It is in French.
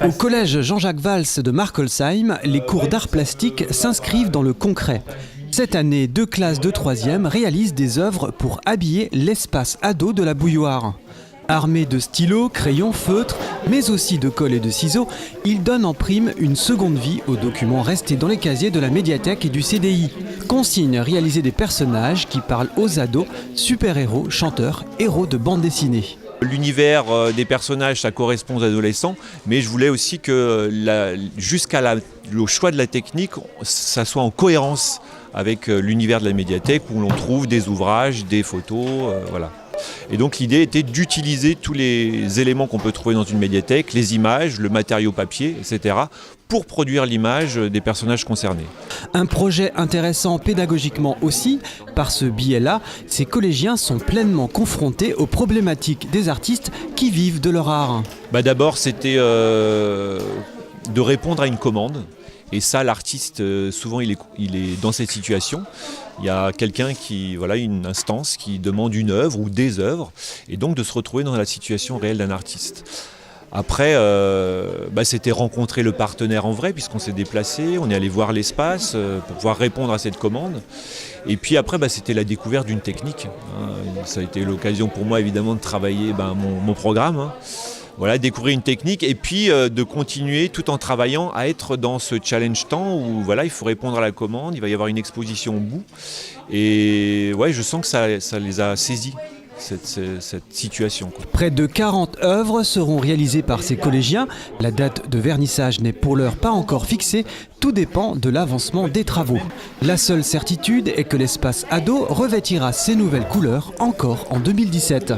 Au collège Jean-Jacques Valls de Markolsheim, les cours d'art plastique s'inscrivent dans le concret. Cette année, 2 classes de 3e réalisent des œuvres pour habiller l'espace ado de la bouilloire. Armés de stylos, crayons, feutres, mais aussi de colle et de ciseaux, ils donnent en prime une seconde vie aux documents restés dans les casiers de la médiathèque et du CDI. Consigne réaliser des personnages qui parlent aux ados, super-héros, chanteurs, héros de bande dessinée. L'univers des personnages, ça correspond aux adolescents, mais je voulais aussi que le choix de la technique, ça soit en cohérence avec l'univers de la médiathèque où l'on trouve des ouvrages, des photos, voilà. Et donc l'idée était d'utiliser tous les éléments qu'on peut trouver dans une médiathèque, les images, le matériau papier, etc., pour produire l'image des personnages concernés. Un projet intéressant pédagogiquement aussi. Par ce biais-là, ces collégiens sont pleinement confrontés aux problématiques des artistes qui vivent de leur art. D'abord, c'était de répondre à une commande. Et ça, l'artiste, souvent, il est dans cette situation. Il y a quelqu'un une instance qui demande une œuvre ou des œuvres, et donc de se retrouver dans la situation réelle d'un artiste. Après, c'était rencontrer le partenaire en vrai, puisqu'on s'est déplacé, on est allé voir l'espace pour pouvoir répondre à cette commande. Et puis après, c'était la découverte d'une technique. Ça a été l'occasion pour moi, évidemment, de travailler mon programme. Voilà, découvrir une technique et puis de continuer tout en travaillant à être dans ce challenge temps où il faut répondre à la commande, il va y avoir une exposition au bout. Et je sens que ça les a saisis, cette situation. Près de 40 œuvres seront réalisées par ces collégiens. La date de vernissage n'est pour l'heure pas encore fixée. Tout dépend de l'avancement des travaux. La seule certitude est que l'espace ado revêtira ses nouvelles couleurs encore en 2017.